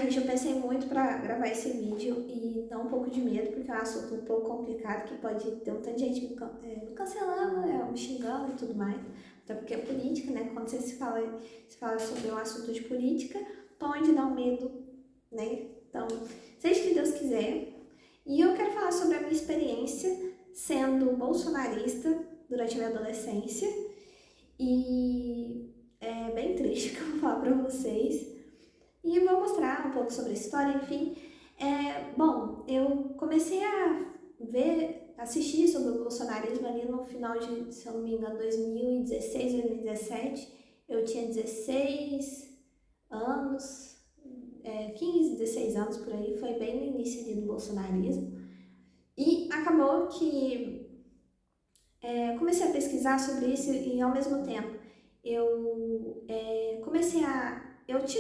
gente, eu pensei muito para gravar esse vídeo e dá um pouco de medo, porque é um assunto um pouco complicado, que pode ter um tanto de gente me cancelando, me xingando e tudo mais. Até porque é política, né? Quando se fala sobre um assunto de política, pode dar um medo, né? Então, seja o que Deus quiser. E eu quero falar sobre a minha experiência sendo bolsonarista durante a minha adolescência. E é bem triste que eu vou falar para vocês. E eu vou mostrar um pouco sobre a história, enfim. Bom, eu comecei a assistir sobre o bolsonarismo ali no final de, se eu não me engano, 2016, 2017. Eu tinha 16 anos, 15, 16 anos por aí, foi bem no início ali do bolsonarismo. E acabou que comecei a pesquisar sobre isso e ao mesmo tempo eu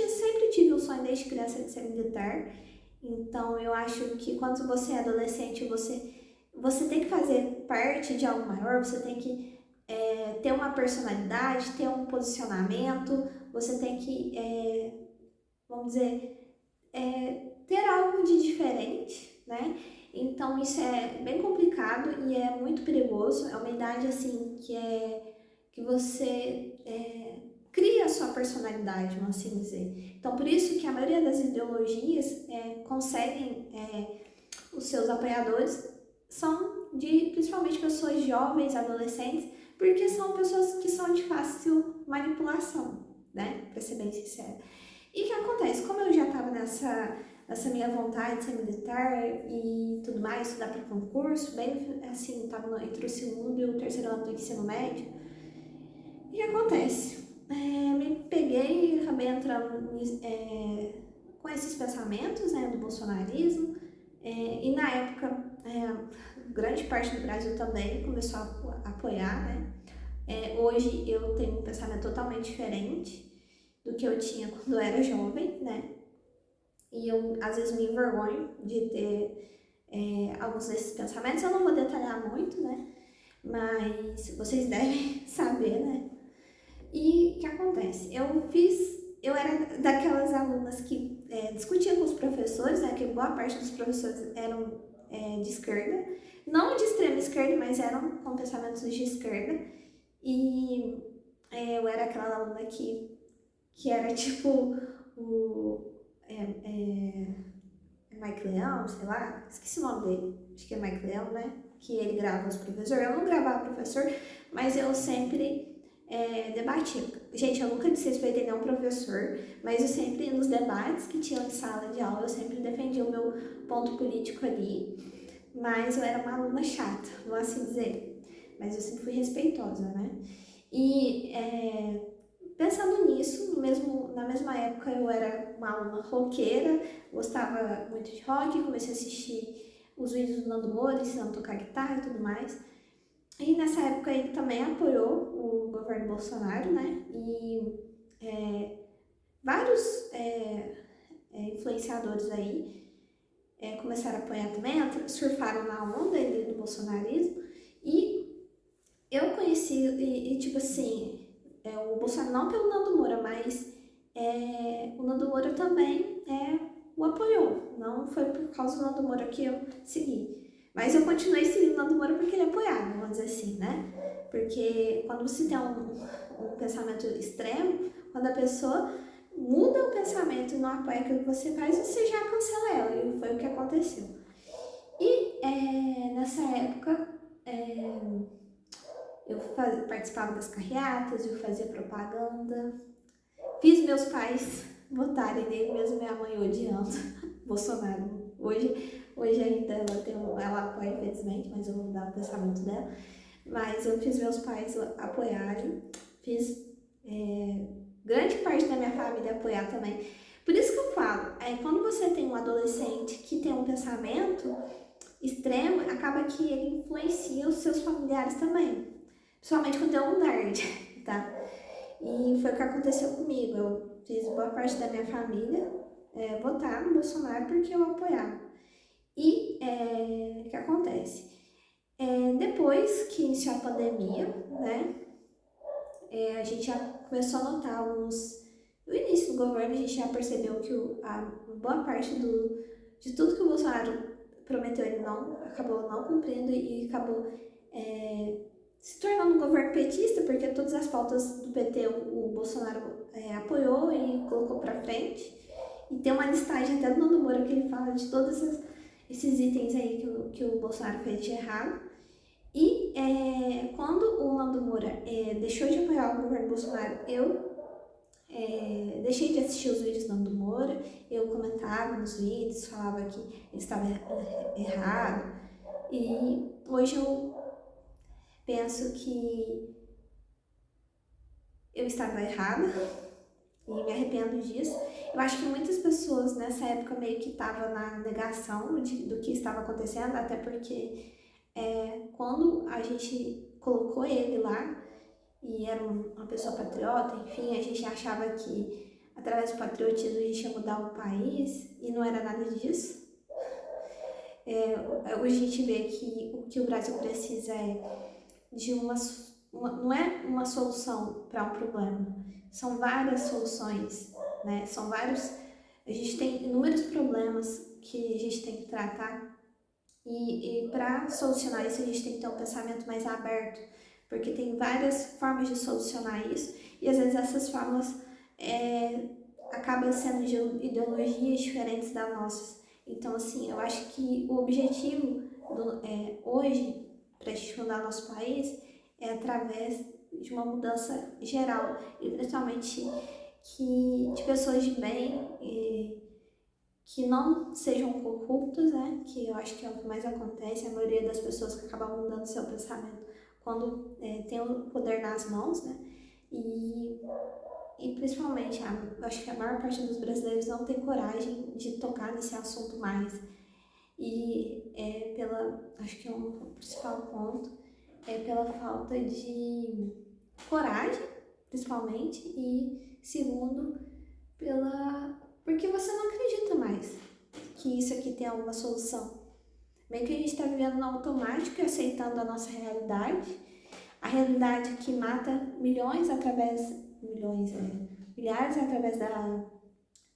sempre tive o sonho desde criança de ser militar, então eu acho que quando você é adolescente, você tem que fazer parte de algo maior, você tem que ter uma personalidade, ter um posicionamento, você tem que, vamos dizer, ter algo de diferente, né? Então isso é bem complicado e é muito perigoso, é uma idade assim que você cria a sua personalidade, vamos assim dizer. Então por isso que a maioria das ideologias conseguem, os seus apoiadores são principalmente pessoas jovens, adolescentes, porque são pessoas que são de fácil manipulação, né? Pra ser bem sincera. E o que acontece? Como eu já estava nessa minha vontade de ser militar e tudo mais, estudar para concurso, bem assim, estava entre o segundo e o terceiro ano do ensino médio, o que acontece? Me peguei e acabei entrando com esses pensamentos, né, do bolsonarismo, e na época, grande parte do Brasil também começou a apoiar, né? Hoje eu tenho um pensamento totalmente diferente do que eu tinha quando eu era jovem, né? E eu, às vezes, me envergonho de ter alguns desses pensamentos. Eu não vou detalhar muito, né? Mas vocês devem saber, né? E o que acontece? Eu era daquelas alunas que discutiam com os professores, né? Que boa parte dos professores eram de esquerda. Não de extrema esquerda, mas eram com pensamentos de esquerda. E eu era aquela aluna que era tipo o Mike Leão, sei lá, esqueci o nome dele, acho que é Mike Leão, né? Que ele grava os professores. Eu não gravava professor, mas eu sempre debatia. Gente, eu nunca desrespeitei nenhum professor, mas eu sempre, nos debates que tinham em sala de aula, eu sempre defendia o meu ponto político ali, mas eu era uma aluna chata, vou assim dizer. Mas eu sempre fui respeitosa, né? E pensando nisso, na mesma época eu era uma aluna roqueira, gostava muito de rock, comecei a assistir os vídeos do Nando Moura, ensinando a tocar guitarra e tudo mais. E nessa época ele também apoiou o governo Bolsonaro, né? E vários influenciadores aí começaram a apoiar também, surfaram na onda ali do bolsonarismo. E eu conheci, tipo assim, o Bolsonaro não pelo Nando Moura, mas o Nando Moura também o apoiou. Não foi por causa do Nando Moura que eu segui. Mas eu continuei seguindo o Nando Moura porque ele apoiava, vamos dizer assim, né? Porque quando você tem um pensamento extremo, quando a pessoa muda o pensamento e não apoia aquilo que você faz, você já cancela ela. E foi o que aconteceu. E nessa época, eu participava das carreatas, eu fazia propaganda, fiz meus pais votarem nele, mesmo minha mãe odiando Bolsonaro. Hoje ainda ela apoia, infelizmente, mas eu vou mudar o pensamento dela. Mas eu fiz meus pais apoiarem, fiz grande parte da minha família apoiar também. Por isso que eu falo, quando você tem um adolescente que tem um pensamento extremo, acaba que ele influencia os seus familiares também. Principalmente quando é um nerd, tá? E foi o que aconteceu comigo. Eu fiz boa parte da minha família votar no Bolsonaro porque eu apoiava. E o que acontece? Depois que iniciou a pandemia, né? A gente já começou a notar alguns no início do governo a gente já percebeu que a boa parte de tudo que o Bolsonaro prometeu ele não acabou não cumprindo e acabou se tornando um governo petista, porque todas as pautas do PT o Bolsonaro apoiou e colocou para frente. E tem uma listagem até do Nando Moura que ele fala de todos esses itens aí que o Bolsonaro fez de errado. E quando o Nando Moura deixou de apoiar o governo Bolsonaro, eu deixei de assistir os vídeos do Nando Moura, eu comentava nos vídeos, falava que ele estava errado. E hoje eu penso que eu estava errada e me arrependo disso. Eu acho que muitas pessoas nessa época meio que estavam na negação do que estava acontecendo, até porque quando a gente colocou ele lá, e era uma pessoa patriota, enfim, a gente achava que através do patriotismo a gente ia mudar o país, e não era nada disso. Hoje a gente vê que o que o Brasil precisa é de não é uma solução para um problema, são várias soluções, né? São vários, a gente tem inúmeros problemas que a gente tem que tratar e para solucionar isso a gente tem que ter um pensamento mais aberto, porque tem várias formas de solucionar isso e às vezes essas formas acabam sendo de ideologias diferentes das nossas. Então, assim, eu acho que o objetivo hoje para a gente mudar nosso país é através de uma mudança geral e principalmente de pessoas de bem e que não sejam corruptos, né? Que eu acho que é o que mais acontece, a maioria das pessoas que acabam mudando seu pensamento quando tem o poder nas mãos, né? E principalmente, eu acho que a maior parte dos brasileiros não tem coragem de tocar nesse assunto mais. E acho que é um principal ponto, pela falta de coragem, principalmente, e segundo, porque você não acredita mais que isso aqui tem alguma solução. Meio que a gente está vivendo no automático e aceitando a nossa realidade, a realidade que mata milhares através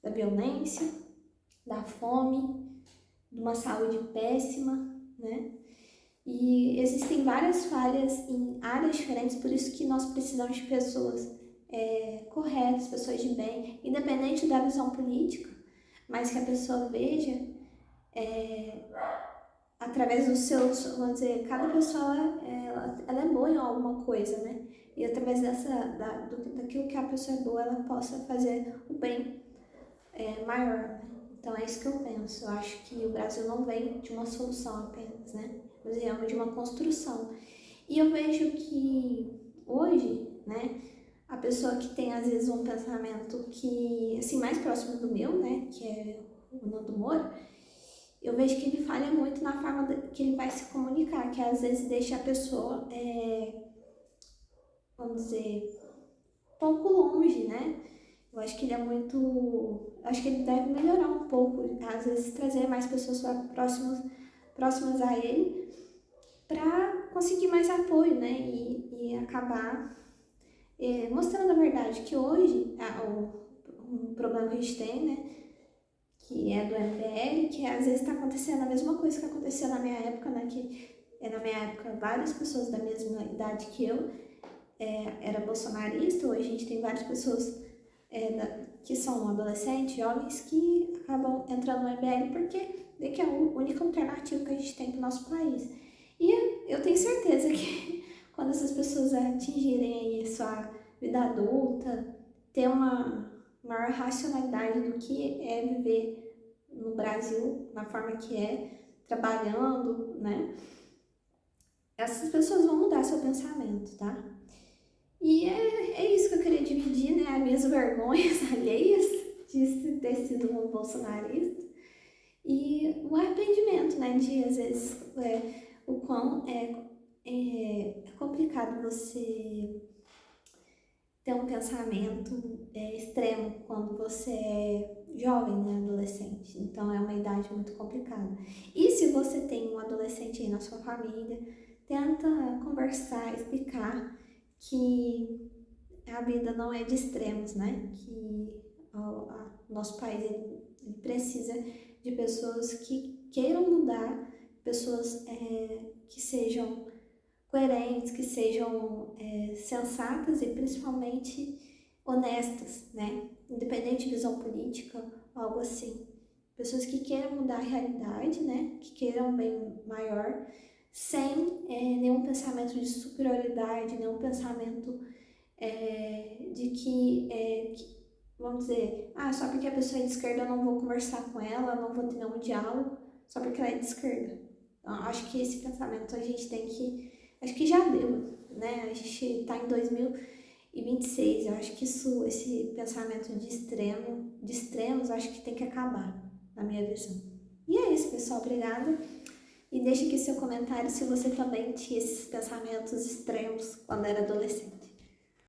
da violência, da fome, de uma saúde péssima, né? E existem várias falhas em áreas diferentes, por isso que nós precisamos de pessoas corretas, pessoas de bem, independente da visão política, mas que a pessoa veja através dos seus, vamos dizer, cada pessoa ela é boa em alguma coisa, né? E através daquilo que a pessoa é boa, ela possa fazer o bem maior, né? Então é isso que eu penso. Eu acho que o Brasil não vem de uma solução apenas, né? Mas é de uma construção. E eu vejo que hoje, né, a pessoa que tem às vezes um pensamento que, assim, mais próximo do meu, né, que é o Nando Moura, eu vejo que ele falha muito na forma que ele vai se comunicar, que às vezes deixa a pessoa, vamos dizer, um pouco longe, né? Eu acho que ele é muito... Acho que ele deve melhorar um pouco, às vezes trazer mais pessoas próximas a ele, para conseguir mais apoio, né? E acabar mostrando a verdade, que hoje um problema que a gente tem, né? Que é do MBL, que às vezes está acontecendo a mesma coisa que aconteceu na minha época, né? Que na minha época várias pessoas da mesma idade que eu era bolsonarista, hoje a gente tem várias pessoas que são adolescentes, jovens, que acabam entrando no MBL porque é que é a única alternativa que a gente tem para o nosso país. E eu tenho certeza que quando essas pessoas atingirem aí sua vida adulta, ter uma maior racionalidade do que é viver no Brasil, na forma que trabalhando, né? Essas pessoas vão mudar seu pensamento, tá? E é isso que eu queria dividir, né? As minhas vergonhas alheias de ter sido um bolsonarista e o arrependimento, né? De, às vezes, o quão é complicado você ter um pensamento extremo quando você é jovem, né? Adolescente. Então, é uma idade muito complicada. E se você tem um adolescente aí na sua família, tenta conversar, explicar que a vida não é de extremos, né? Que o nosso país ele precisa de pessoas que queiram mudar, pessoas que sejam coerentes, que sejam sensatas e principalmente honestas, né? Independente de visão política, algo assim. Pessoas que queiram mudar a realidade, né? Que queiram um bem maior, sem nenhum pensamento de superioridade, nenhum pensamento vamos dizer, só porque a pessoa é de esquerda eu não vou conversar com ela, não vou ter nenhum diálogo, só porque ela é de esquerda. Então, acho que esse pensamento a gente tem que, acho que já deu, né? A gente está em 2026, eu acho que esse pensamento de extremos, acho que tem que acabar, na minha visão. E é isso, pessoal, obrigada. E deixe aqui seu comentário se você também tinha esses pensamentos extremos quando era adolescente.